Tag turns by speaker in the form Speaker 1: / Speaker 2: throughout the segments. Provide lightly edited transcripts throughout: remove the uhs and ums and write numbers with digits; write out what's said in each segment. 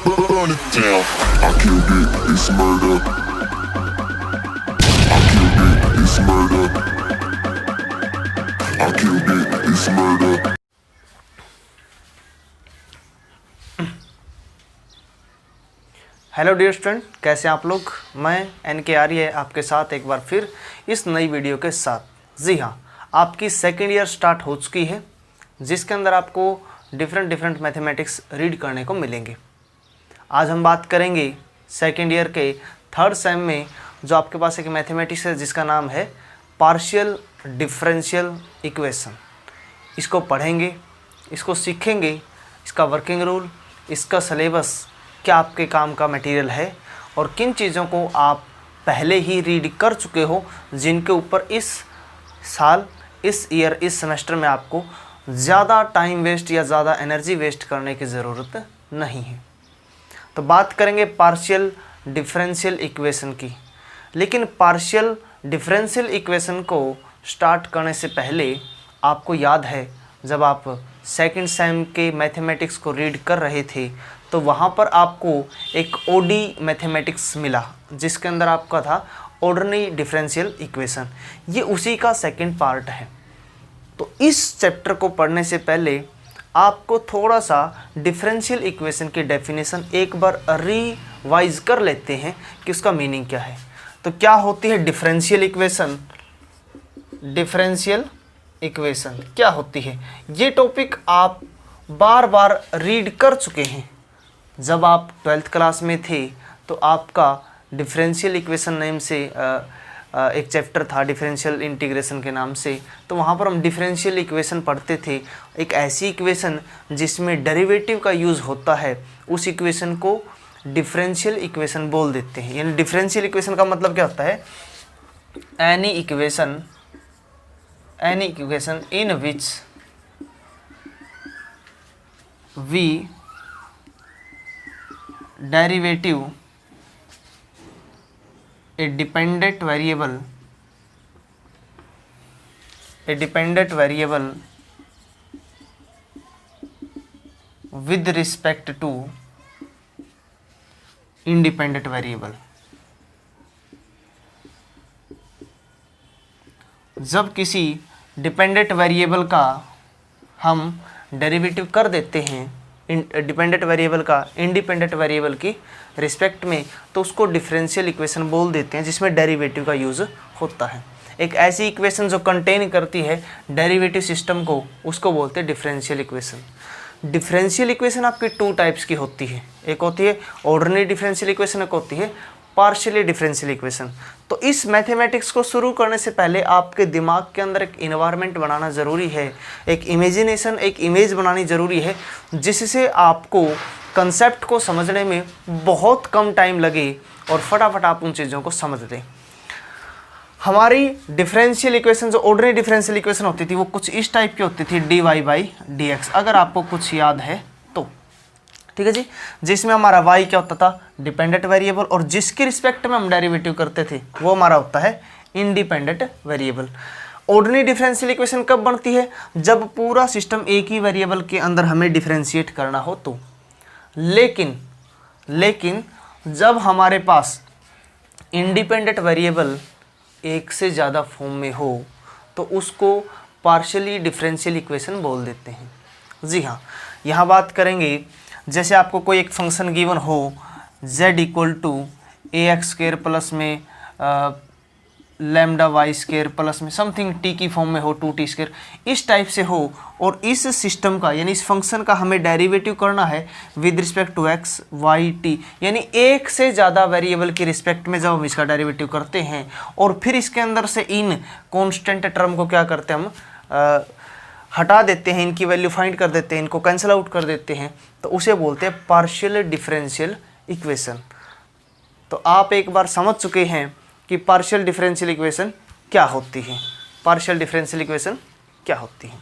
Speaker 1: burn it down. I killed it, it's murder. I killed it, it's murder. I killed it, it's murder.
Speaker 2: Hello dear student, कैसे आप लोग। मैं NK आर्य आपके साथ एक बार फिर इस नई वीडियो के साथ। जी हाँ, आपकी सेकेंड ईयर स्टार्ट हो चुकी है, जिसके अंदर आपको डिफरेंट मैथमेटिक्स रीड करने को मिलेंगे। आज हम बात करेंगे सेकेंड ईयर के थर्ड सेम में जो आपके पास एक मैथमेटिक्स है जिसका नाम है पार्शियल डिफरेंशियल इक्वेशन। इसको पढ़ेंगे, इसको सीखेंगे, इसका वर्किंग रूल, इसका सिलेबस, क्या आपके काम का मटेरियल है और किन चीज़ों को आप पहले ही रीड कर चुके हो, जिनके ऊपर इस साल, इस ईयर, इस सेमेस्टर में आपको ज़्यादा टाइम वेस्ट या ज़्यादा एनर्जी वेस्ट करने की ज़रूरत नहीं है। तो बात करेंगे पार्शियल डिफरेंशियल इक्वेशन की। लेकिन पार्शियल डिफरेंशियल इक्वेशन को स्टार्ट करने से पहले आपको याद है, जब आप सेकंड सेम के मैथमेटिक्स को रीड कर रहे थे तो वहाँ पर आपको एक ओडी मैथमेटिक्स मिला, जिसके अंदर आपका था ऑर्डिनरी डिफरेंशियल इक्वेशन। ये उसी का सेकंड पार्ट है। तो इस चैप्टर को पढ़ने से पहले आपको थोड़ा सा डिफरेंशियल इक्वेशन की डेफिनेशन एक बार रिवाइज कर लेते हैं कि उसका मीनिंग क्या है। तो क्या होती है डिफरेंशियल इक्वेशन? डिफरेंशियल इक्वेशन क्या होती है, ये टॉपिक आप बार बार रीड कर चुके हैं। जब आप 12th क्लास में थे तो आपका डिफरेंशियल इक्वेशन नेम से एक चैप्टर था डिफरेंशियल इंटीग्रेशन के नाम से, तो वहाँ पर हम डिफरेंशियल इक्वेशन पढ़ते थे। एक ऐसी इक्वेशन जिसमें डेरिवेटिव का यूज़ होता है, उस इक्वेशन को डिफरेंशियल इक्वेशन बोल देते हैं। यानी डिफरेंशियल इक्वेशन का मतलब क्या होता है? Any equation in which we derivative a dependent variable with respect to independent variable। जब किसी डिपेंडेंट वेरिएबल का हम डेरिवेटिव कर देते हैं, डिपेंडेंट वेरिएबल का इंडिपेंडेंट वेरिएबल की रिस्पेक्ट में, तो उसको डिफरेंशियल इक्वेशन बोल देते हैं, जिसमें डेरिवेटिव का यूज़ होता है। एक ऐसी इक्वेशन जो कंटेन करती है डेरिवेटिव सिस्टम को, उसको बोलते हैं डिफरेंशियल इक्वेशन। डिफरेंशियल इक्वेशन आपकी टू टाइप्स की होती है, एक होती है ऑर्डिनरी डिफरेंशियल इक्वेशन, एक होती है पार्शियली डिफरेंशियल इक्वेशन। तो इस मैथमेटिक्स को शुरू करने से पहले आपके दिमाग के अंदर एक इन्वायरमेंट बनाना ज़रूरी है, एक इमेजिनेशन, एक इमेज बनानी ज़रूरी है, जिससे आपको कंसेप्ट को समझने में बहुत कम टाइम लगे और फटाफट आप उन चीज़ों को समझ दें। हमारी डिफरेंशियल इक्वेशन, जो ऑर्डिनरी डिफरेंशियल इक्वेशन होती थी, वो कुछ इस टाइप की होती थी, dy/dx, अगर आपको कुछ याद है तो। ठीक है जी, जिसमें हमारा y क्या होता था? डिपेंडेंट वेरिएबल, और जिसके रिस्पेक्ट में हम डेरिवेटिव करते थे वो हमारा होता है independent variable. Ordinary differential equation कब बनती है? जब पूरा सिस्टम एक ही वेरिएबल के अंदर हमें डिफरेंशिएट करना हो तो। लेकिन जब हमारे पास इंडिपेंडेंट वेरिएबल एक से ज़्यादा फॉर्म में हो तो उसको पार्शियली डिफरेंशियल इक्वेशन बोल देते हैं। जी हाँ, यहाँ बात करेंगे, जैसे आपको कोई एक फंक्शन गिवन हो z = ax² प्लस में लैम्डा y² प्लस में समथिंग t की फॉर्म में हो 2t², इस टाइप से हो, और इस सिस्टम का यानी इस फंक्शन का हमें डेरिवेटिव करना है with respect to x, y, t, यानी एक से ज़्यादा वेरिएबल की रिस्पेक्ट में जब हम इसका डेरिवेटिव करते हैं और फिर इसके अंदर से इन कॉन्स्टेंट टर्म को क्या करते हैं हम हटा देते हैं, इनकी वैल्यू फाइंड कर देते हैं, इनको कैंसिल आउट कर देते हैं, तो उसे बोलते हैं पार्शियल डिफरेंशियल इक्वेशन। तो आप एक बार समझ चुके हैं कि पार्शियल डिफरेंशियल इक्वेशन क्या होती है, पार्शियल डिफरेंशियल इक्वेशन क्या होती है।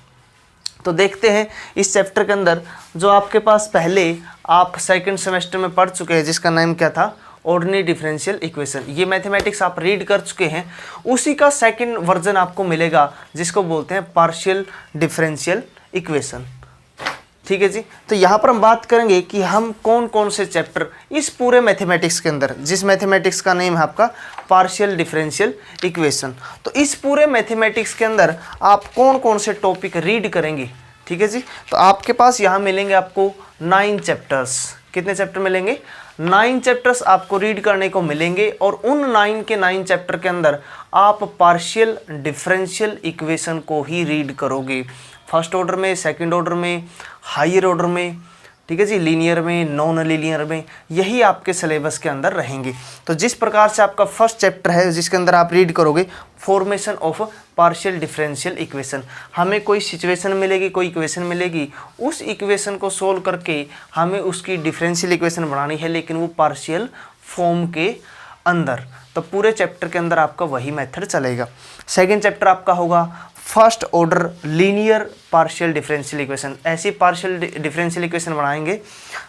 Speaker 2: तो देखते हैं इस चैप्टर के अंदर जो आपके पास पहले आप सेकंड सेमेस्टर में पढ़ चुके हैं, जिसका नाम क्या था? Ordinary differential equation. ये मैथमेटिक्स आप रीड कर चुके हैं, उसी का सेकंड वर्जन आपको मिलेगा जिसको बोलते हैं पार्शियल डिफरेंशियल इक्वेशन। ठीक है जी। तो यहाँ पर हम बात करेंगे कि हम कौन कौन से चैप्टर इस पूरे मैथमेटिक्स के अंदर, जिस मैथमेटिक्स का नेम है आपका पार्शियल डिफरेंशियल इक्वेशन, तो इस पूरे मैथमेटिक्स के अंदर आप कौन कौन से टॉपिक रीड करेंगे। ठीक है जी। तो आपके पास यहाँ मिलेंगे आपको 9 चैप्टर्स। कितने चैप्टर मिलेंगे? 9 चैप्टर्स आपको रीड करने को मिलेंगे और उन 9 के 9 चैप्टर के अंदर आप पार्शियल डिफरेंशियल इक्वेशन को ही रीड करोगे। फर्स्ट ऑर्डर में, सेकंड ऑर्डर में, हायर ऑर्डर में, ठीक है जी, लीनियर में, नॉन लीनियर में, यही आपके सिलेबस के अंदर रहेंगे। तो जिस प्रकार से आपका फर्स्ट चैप्टर है जिसके अंदर आप रीड करोगे formation of partial differential equation, हमें कोई सिचुएशन मिलेगी, कोई इक्वेशन मिलेगी, उस इक्वेशन को सोल्व करके हमें उसकी डिफरेंशियल इक्वेशन बनानी है, लेकिन वो पार्शियल फॉर्म के अंदर। तो पूरे चैप्टर के अंदर आपका वही मेथड चलेगा। सेकेंड चैप्टर आपका होगा first order linear partial differential equation. ऐसी पार्शियल डिफरेंशियल इक्वेशन बनाएंगे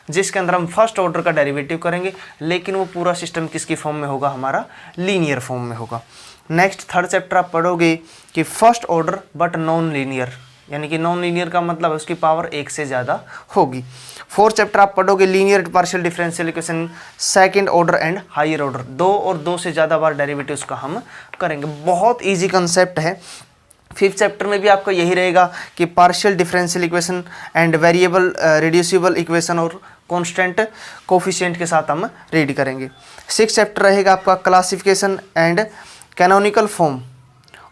Speaker 2: जिसके अंदर हम फर्स्ट ऑर्डर का डेरिवेटिव करेंगे, लेकिन वो पूरा सिस्टम किसकी फॉर्म में होगा? हमारा लीनियर फॉर्म में होगा। नेक्स्ट थर्ड चैप्टर आप पढ़ोगे कि first order but non linear, यानी कि नॉन लीनियर का मतलब उसकी पावर 1 से ज़्यादा होगी। फोर्थ चैप्टर आप पढ़ोगे linear partial differential equation second order and higher order, 2 और 2 से ज़्यादा बार डेरिवेटिव्स का हम करेंगे। बहुत ईजी कंसेप्ट है। फिफ्थ चैप्टर में भी आपका यही रहेगा कि partial differential equation and variable reducible equation और कांस्टेंट कोफिशिएंट के साथ हम रीड करेंगे। सिक्स्थ चैप्टर रहेगा आपका classification and canonical form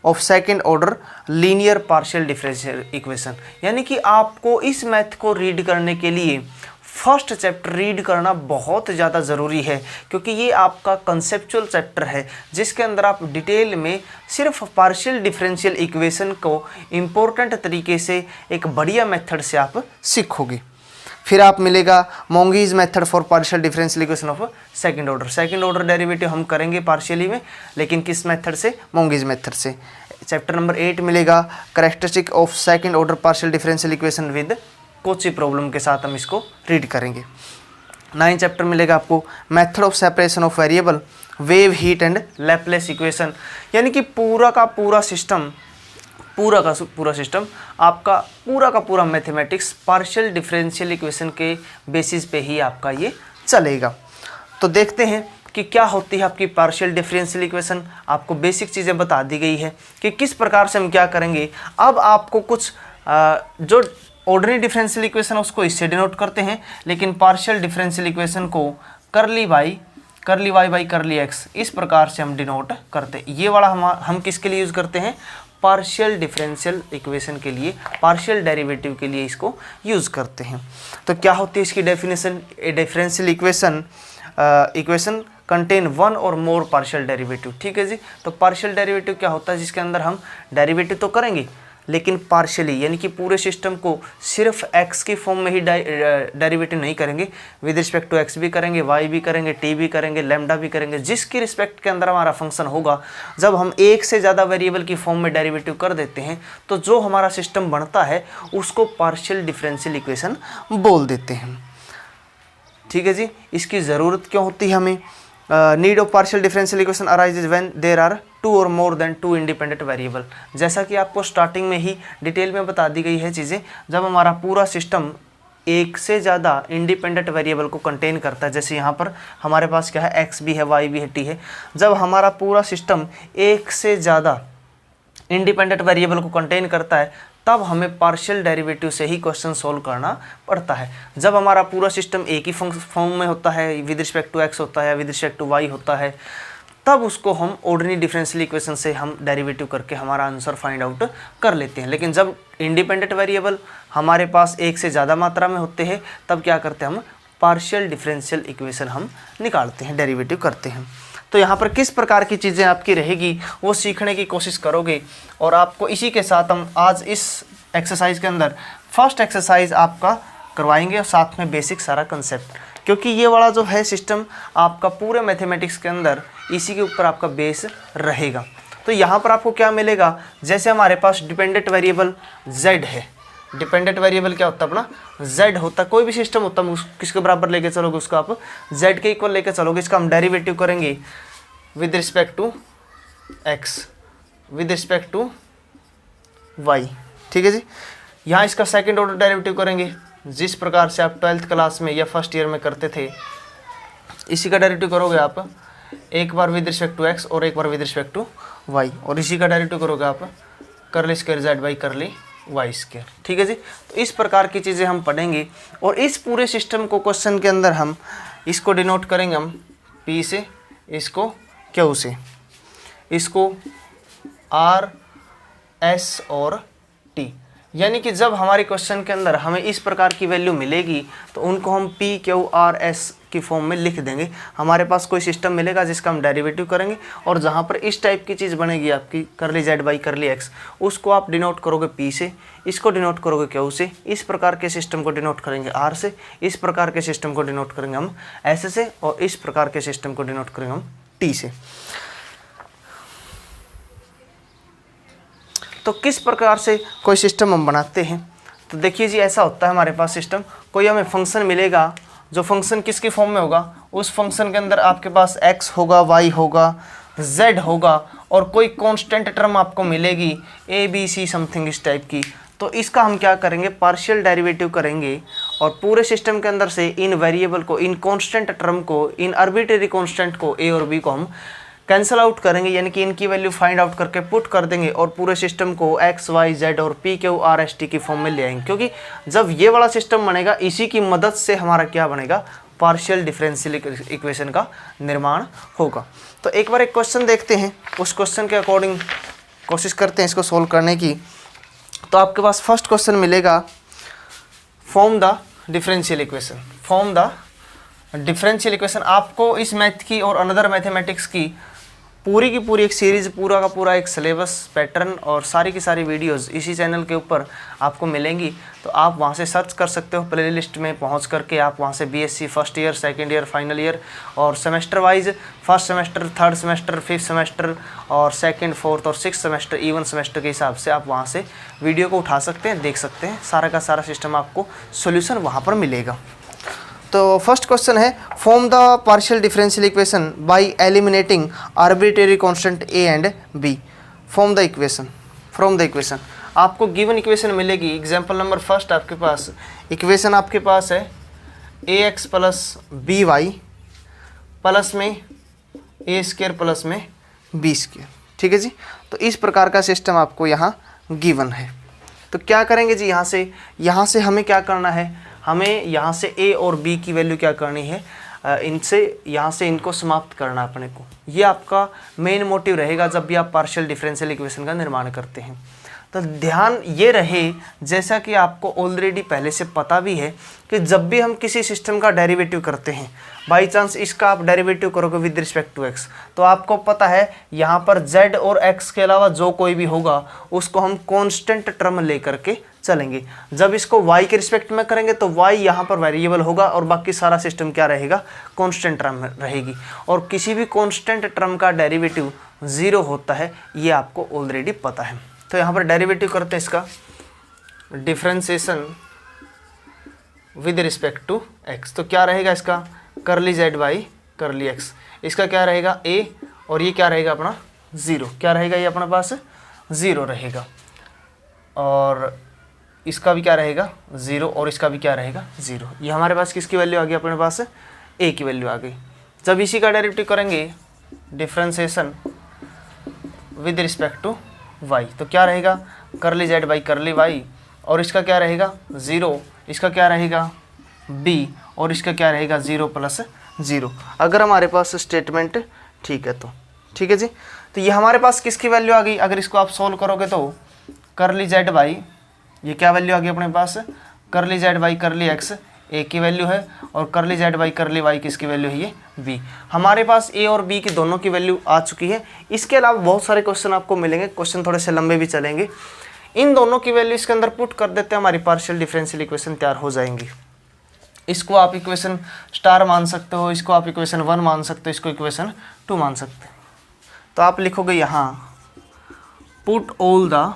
Speaker 2: of second order linear partial differential equation, यानी कि आपको इस मैथ को रीड करने के लिए फर्स्ट चैप्टर रीड करना बहुत ज़्यादा ज़रूरी है, क्योंकि ये आपका कंसेप्चुअल चैप्टर है जिसके अंदर आप डिटेल में सिर्फ पार्शियल डिफरेंशियल इक्वेशन को इम्पोर्टेंट तरीके से एक बढ़िया मेथड से आप सीखोगे। फिर आप मिलेगा Monge's method for partial differential equation of second order. Second order derivative हम करेंगे पार्शियली में, लेकिन किस मेथड से? मोंगीज मेथड से। चैप्टर नंबर 8 मिलेगा characteristic of second order partial differential equation with Cauchy problem के साथ हम इसको रीड करेंगे। 9 चैप्टर मिलेगा आपको method of separation of variable, wave heat and Laplace equation, यानी कि पूरा का पूरा सिस्टम आपका पूरा का पूरा मैथमेटिक्स पार्शियल डिफरेंशियल इक्वेशन के बेसिस पे ही आपका ये चलेगा। तो देखते हैं कि क्या होती है आपकी पार्शियल डिफरेंशियल इक्वेशन। आपको बेसिक चीज़ें बता दी गई है कि किस प्रकार से हम क्या करेंगे। अब आपको कुछ जो ऑर्डिनरी डिफरेंशियल इक्वेशन उसको इससे डिनोट करते हैं, लेकिन पार्शियल डिफरेंशियल इक्वेशन को करली वाई बाई करली एक्स इस प्रकार से हम डिनोट करते हैं। ये वाला हम किसके लिए यूज़ करते हैं? पार्शियल डिफरेंशियल इक्वेशन के लिए, पार्शियल डेरिवेटिव के लिए इसको यूज़ करते हैं। तो क्या होती है इसकी डेफिनेशन? ए डिफरेंशियल इक्वेशन कंटेन वन और मोर पार्शियल डेरिवेटिव। ठीक है जी। तो पार्शियल डेरिवेटिव क्या होता है? जिसके अंदर हम डेरिवेटिव तो करेंगे लेकिन पार्शियली, यानी कि पूरे सिस्टम को सिर्फ x की फॉर्म में ही डेरिवेटिव नहीं करेंगे, विद रिस्पेक्ट टू x भी करेंगे, y भी करेंगे, t भी करेंगे, लैम्डा भी करेंगे, जिसकी रिस्पेक्ट के अंदर हमारा फंक्शन होगा। जब हम एक से ज़्यादा वेरिएबल की फॉर्म में डेरिवेटिव कर देते हैं तो जो हमारा सिस्टम बनता है उसको पार्शियल डिफरेंशियल इक्वेशन बोल देते हैं। ठीक है जी। इसकी ज़रूरत क्यों होती है हमें? Need of partial differential equation arises when there are 2 और मोर देन 2 इंडिपेंडेंट वेरिएबल। जैसा कि आपको स्टार्टिंग में ही डिटेल में बता दी गई है चीज़ें, जब हमारा पूरा सिस्टम एक से ज़्यादा इंडिपेंडेंट वेरिएबल को कंटेन करता है, जैसे यहाँ पर हमारे पास क्या है, x भी है, y भी है, t है। जब हमारा पूरा सिस्टम एक से ज़्यादा इंडिपेंडेंट वेरिएबल को कंटेन करता है तब हमें पार्शियल डेरिवेटिव से ही क्वेश्चन सोल्व करना पड़ता है। जब हमारा पूरा सिस्टम एक ही फॉर्म में होता है, विद रिस्पेक्ट टू x होता है, विद रिस्पेक्ट टू y होता है, तब उसको हम ऑर्डिनरी डिफरेंशियल इक्वेशन से हम डेरिवेटिव करके हमारा आंसर फाइंड आउट कर लेते हैं। लेकिन जब इंडिपेंडेंट वेरिएबल हमारे पास एक से ज़्यादा मात्रा में होते हैं तब क्या करते हैं? हम पार्शियल डिफरेंशियल इक्वेशन हम निकालते हैं, डेरिवेटिव करते हैं। तो यहाँ पर किस प्रकार की चीज़ें आपकी रहेगी वो सीखने की कोशिश करोगे। और आपको इसी के साथ हम आज इस एक्सरसाइज के अंदर फर्स्ट एक्सरसाइज आपका करवाएंगे और साथ में बेसिक सारा कंसेप्ट, क्योंकि ये वाला जो है सिस्टम आपका पूरे मैथमेटिक्स के अंदर इसी के ऊपर आपका बेस रहेगा। तो यहाँ पर आपको क्या मिलेगा? जैसे हमारे पास डिपेंडेंट वेरिएबल z है। डिपेंडेंट वेरिएबल क्या होता है? अपना z होता है। कोई भी सिस्टम होता है किसके बराबर लेके चलोगे? उसको आप z के इक्वल लेके चलोगे। इसका हम डेरिवेटिव करेंगे with respect to x, with respect to y। ठीक है जी। यहाँ इसका सेकंड ऑर्डर डेरिवेटिव करेंगे जिस प्रकार से आप 12th क्लास में या फर्स्ट ईयर में करते थे, इसी का डेरिवेटिव करोगे आप एक बार विद रिस्पेक्ट टू एक्स और एक बार विद रिस्पेक्ट टू वाई, और इसी का डेरिवेटिव करोगे आप curly square z by curly y square. ठीक है जी। तो इस प्रकार की चीज़ें हम पढ़ेंगे और इस पूरे सिस्टम को क्वेश्चन के अंदर हम इसको डिनोट करेंगे हम पी से, इसको क्यू से, इसको आर एस और टी। यानी कि जब हमारे क्वेश्चन के अंदर हमें इस प्रकार की वैल्यू मिलेगी तो उनको हम पी क्यू आर एस की फॉर्म में लिख देंगे। हमारे पास कोई सिस्टम मिलेगा जिसका हम डेरिवेटिव करेंगे और जहाँ पर इस टाइप की चीज़ बनेगी आपकी curly z by curly x, उसको आप डिनोट करोगे पी से, इसको डिनोट करोगे क्यू से, इस प्रकार के सिस्टम को डिनोट करेंगे आर से, इस प्रकार के सिस्टम को डिनोट करेंगे हम एस से, और इस प्रकार के सिस्टम को डिनोट करेंगे हम टी से। तो किस प्रकार से कोई सिस्टम हम बनाते हैं, तो देखिए जी ऐसा होता है हमारे पास सिस्टम, कोई हमें फंक्शन मिलेगा, जो फंक्शन किसकी फॉर्म में होगा, उस फंक्शन के अंदर आपके पास x होगा, y होगा, z होगा और कोई कांस्टेंट टर्म आपको मिलेगी a b c समथिंग इस टाइप की। तो इसका हम क्या करेंगे, पार्शियल डेरिवेटिव करेंगे और पूरे सिस्टम के अंदर से इन वेरिएबल को, इन कांस्टेंट टर्म को, इन आर्बिट्रेरी कांस्टेंट को a और b को हम कैंसल आउट करेंगे, यानी कि इनकी वैल्यू फाइंड आउट करके पुट कर देंगे और पूरे सिस्टम को एक्स वाई जेड और P Q R S T की फॉर्म में ले आएंगे। क्योंकि जब ये वाला सिस्टम बनेगा इसी की मदद से हमारा क्या बनेगा, पार्शियल डिफरेंशियल इक्वेशन का निर्माण होगा। तो एक बार एक क्वेश्चन देखते हैं, उस क्वेश्चन के अकॉर्डिंग कोशिश करते हैं इसको सोल्व करने की। तो आपके पास फर्स्ट क्वेश्चन मिलेगा, form the differential equation, form the differential equation. आपको इस मैथ की और अनदर मैथमेटिक्स की पूरी की पूरी एक सीरीज़, पूरा का पूरा एक सिलेबस पैटर्न और सारी की सारी वीडियोस इसी चैनल के ऊपर आपको मिलेंगी। तो आप वहां से सर्च कर सकते हो, प्लेलिस्ट में पहुंच करके आप वहां से BSc first year, second year, final year और semester wise, first semester, third semester, fifth semester और सेकंड, फोर्थ और सिक्स सेमेस्टर, इवन सेमेस्टर के हिसाब से आप वहां से वीडियो को उठा सकते हैं, देख सकते हैं। सारा का सारा सिस्टम आपको सोल्यूशन वहाँ पर मिलेगा। तो फर्स्ट क्वेश्चन है, form the partial differential equation by eliminating arbitrary constant a and b. Form the equation, from the equation आपको गिवन इक्वेशन मिलेगी। एग्जांपल नंबर फर्स्ट आपके पास इक्वेशन आपके पास है a x plus b y plus में a square plus में b square. ठीक है जी। तो इस प्रकार का सिस्टम आपको यहाँ गिवन है। तो क्या करेंगे जी, यहाँ से हमें क्या करना है, हमें यहाँ से a और b की वैल्यू क्या करनी है, इनसे यहाँ से इनको समाप्त करना अपने को। ये आपका मेन मोटिव रहेगा जब भी आप पार्शियल डिफरेंशियल इक्वेशन का निर्माण करते हैं। तो ध्यान ये रहे, जैसा कि आपको ऑलरेडी पहले से पता भी है कि जब भी हम किसी सिस्टम का डेरिवेटिव करते हैं, बाई चांस इसका आप डेरिवेटिव करोगे विद रिस्पेक्ट टू एक्स, तो आपको पता है यहाँ पर z और x के अलावा जो कोई भी होगा उसको हम कांस्टेंट टर्म लेकर के चलेंगे। जब इसको y के रिस्पेक्ट में करेंगे तो y यहाँ पर वेरिएबल होगा और बाकी सारा सिस्टम क्या रहेगा, कांस्टेंट टर्म रहेगी। और किसी भी कांस्टेंट टर्म का डेरिवेटिव 0 होता है, ये आपको ऑलरेडी पता है। तो यहाँ पर डेरिवेटिव करते हैं इसका, differentiation with respect to x। तो क्या रहेगा इसका, curly z by curly x. इसका क्या रहेगा a और ये क्या रहेगा अपना 0। क्या रहेगा ये अपने पास 0 रहेगा और इसका भी क्या रहेगा 0 और इसका भी क्या रहेगा 0। ये हमारे पास किसकी वैल्यू आ गई, अपने पास a की वैल्यू आ गई। जब इसी का डेरिवेटिव करेंगे differentiation with respect to y, तो क्या रहेगा curly z by curly y और इसका क्या रहेगा 0, इसका क्या रहेगा b और इसका क्या रहेगा 0 प्लस 0। अगर हमारे पास स्टेटमेंट ठीक है तो ठीक है जी। तो ये हमारे पास किसकी वैल्यू आ गई, अगर इसको आप सोल्व करोगे तो कर्ली जेड बाई, ये क्या वैल्यू आ गई अपने पास, curly z by curly x a की वैल्यू है और curly z by curly y किसकी वैल्यू है, ये b। हमारे पास a और b की दोनों की वैल्यू आ चुकी है। इसके अलावा बहुत सारे क्वेश्चन आपको मिलेंगे, क्वेश्चन थोड़े से लंबे भी चलेंगे। इन दोनों की वैल्यू इसके अंदर पुट कर देते हैं, हमारी पार्शियल डिफरेंशियल इक्वेशन तैयार हो जाएंगी। इसको आप इक्वेशन स्टार मान सकते हो, इसको आप इक्वेशन 1 मान सकते हो, इसको इक्वेशन 2 मान सकते हो। तो आप लिखोगे यहाँ put all the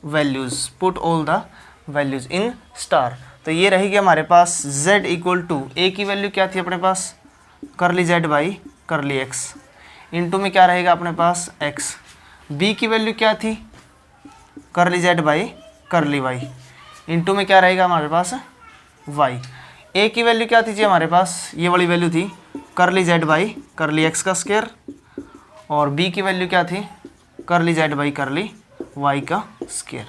Speaker 2: values, put all the values in star. तो ये रहेगी हमारे पास z इक्वल टू a की वैल्यू क्या थी अपने पास, curly z by curly x, into में क्या रहेगा अपने पास x। b की वैल्यू क्या थी, curly z by curly y, into में क्या रहेगा हमारे पास वाई। ए की वैल्यू क्या थी जी हमारे पास, ये वाली वैल्यू थी curly z by curly x का स्क्वायर, और बी की वैल्यू क्या थी curly z by curly y का स्क्वायर।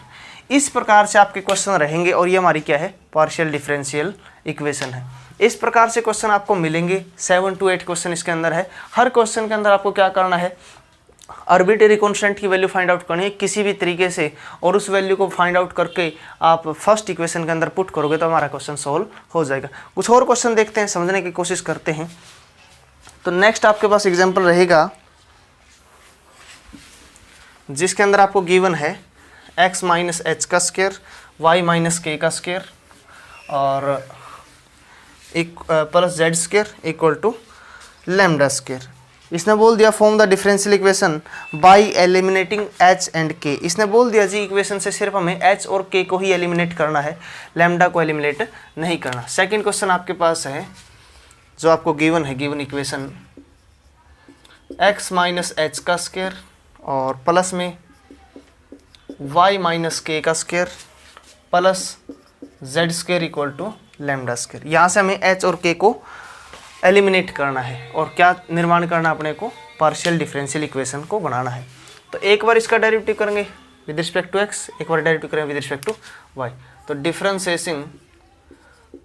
Speaker 2: इस प्रकार से आपके क्वेश्चन रहेंगे और ये हमारी क्या है पार्शियल डिफरेंशियल इक्वेशन है। इस प्रकार से क्वेश्चन आपको मिलेंगे, 7 to 8 क्वेश्चन इसके अंदर है। हर क्वेश्चन के अंदर आपको क्या करना है, आर्बिट्रेरी कांस्टेंट की वैल्यू फाइंड आउट करनी है किसी भी तरीके से, और उस वैल्यू को फाइंड आउट करके आप फर्स्ट इक्वेशन के अंदर पुट करोगे तो हमारा क्वेश्चन सॉल्व हो जाएगा। कुछ और क्वेश्चन देखते हैं, समझने की कोशिश करते हैं। तो नेक्स्ट आपके पास एग्जांपल रहेगा जिसके अंदर आपको गिवन है x माइनस एच का स्क्वायर वाई माइनस के का स्क्वायर और एक plus z square equal to lambda square. इसने बोल दिया form the differential equation by eliminating h and k। इसने बोल दिया जी इक्वेशन से सिर्फ हमें h और k को ही एलिमिनेट करना है, लैम्डा को एलिमिनेट नहीं करना। सेकंड क्वेश्चन आपके पास है जो आपको गिवन है, given equation x minus h का स्क्वायर और प्लस में y माइनस के का square plus z square equal to lambda square. यहाँ से हमें h और k को एलिमिनेट करना है और क्या निर्माण करना अपने को, पार्शियल डिफरेंशियल इक्वेशन को बनाना है। तो एक बार इसका डेरिवेटिव करेंगे विद रिस्पेक्ट टू x, एक बार डेरिवेटिव करेंगे विद रिस्पेक्ट टू y। तो differentiation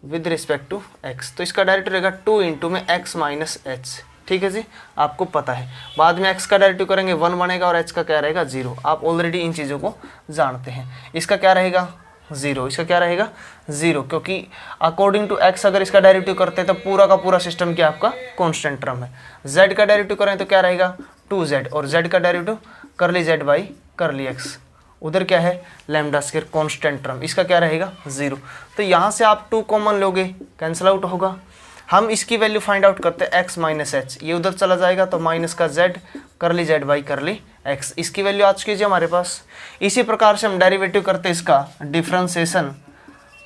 Speaker 2: with respect to x, तो इसका डेरिवेटिव रहेगा 2 इंटू में x माइनस एच। ठीक है जी, आपको पता है। बाद में x का डेरिवेटिव करेंगे 1 बनेगा और h का क्या रहेगा 0। आप ऑलरेडी इन चीज़ों को जानते हैं। इसका क्या रहेगा 0, इसका क्या रहेगा 0, क्योंकि अकॉर्डिंग टू x अगर इसका डेरिवेटिव करते हैं तो पूरा का पूरा सिस्टम क्या आपका कांस्टेंट टर्म है। z का डेरिवेटिव करें तो क्या रहेगा 2z और z का डेरिवेटिव करली z बाई करली x, उधर क्या है लैम्डा स्क्वायर कांस्टेंट टर्म, इसका क्या रहेगा 0। तो यहाँ से आप 2 कॉमन लोगे, कैंसिल आउट होगा। हम इसकी वैल्यू फाइंड आउट करते हैं x माइनस एच, ये उधर चला जाएगा तो माइनस का z करली z बाई करली x, इसकी वैल्यू आज कीजिए हमारे पास। इसी प्रकार से हम डेरिवेटिव करते हैं इसका differentiation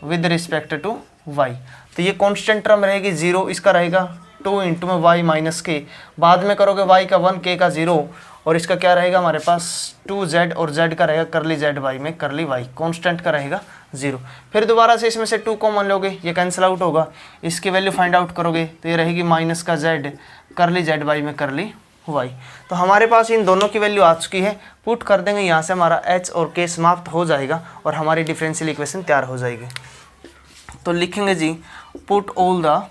Speaker 2: with respect to y, तो ये कांस्टेंट टर्म रहेगी 0, इसका रहेगा 2 इंटू में y माइनस के, बाद में करोगे y का 1 k का 0 और इसका क्या रहेगा हमारे पास 2z और z का रहेगा करली z बाई में करली y, कांस्टेंट का रहेगा 0। फिर दोबारा से इसमें से 2 कॉमन लोगे, ये कैंसिल आउट होगा, इसकी वैल्यू फाइंड आउट करोगे तो ये रहेगी माइनस का z करली z बाई में करली y। तो हमारे पास इन दोनों की वैल्यू आ चुकी है, पुट कर देंगे यहाँ से हमारा h और k समाप्त हो जाएगा और हमारी डिफरेंशियल इक्वेशन तैयार हो जाएगी। तो लिखेंगे जी put all the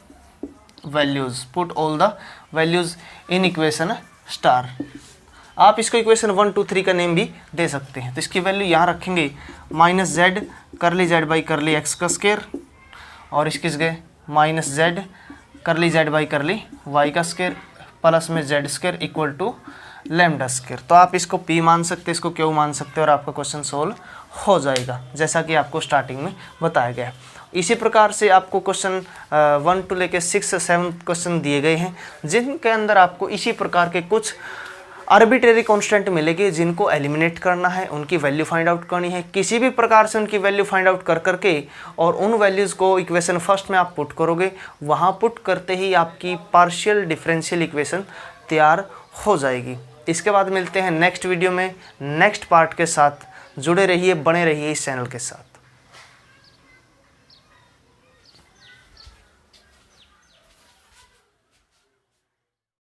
Speaker 2: values in equation star. आप इसको इक्वेशन 1 2 3 का नेम भी दे सकते हैं। तो इसकी वैल्यू यहाँ रखेंगे minus z curly z by curly x का स्क्वायर और इसकी जगह minus z curly z by curly y का स्क्वायर प्लस में z square equal to lambda square. तो आप इसको पी मान सकते हैं, इसको क्यू मान सकते हैं और आपका क्वेश्चन सोल्व हो जाएगा जैसा कि आपको स्टार्टिंग में बताया गया। इसी प्रकार से आपको क्वेश्चन 1 to लेके 6 7 क्वेश्चन दिए गए हैं जिनके अंदर आपको इसी प्रकार के कुछ आर्बिट्रेरी कांस्टेंट मिलेगी जिनको एलिमिनेट करना है, उनकी वैल्यू फाइंड आउट करनी है किसी भी प्रकार से, उनकी वैल्यू फाइंड आउट कर करके और उन वैल्यूज़ को इक्वेशन फर्स्ट में आप पुट करोगे। वहाँ पुट करते ही आपकी पार्शियल डिफरेंशियल इक्वेशन तैयार हो जाएगी। इसके बाद मिलते हैं नेक्स्ट वीडियो में नेक्स्ट पार्ट के साथ। जुड़े रहिए, बने रहिए इस चैनल के साथ।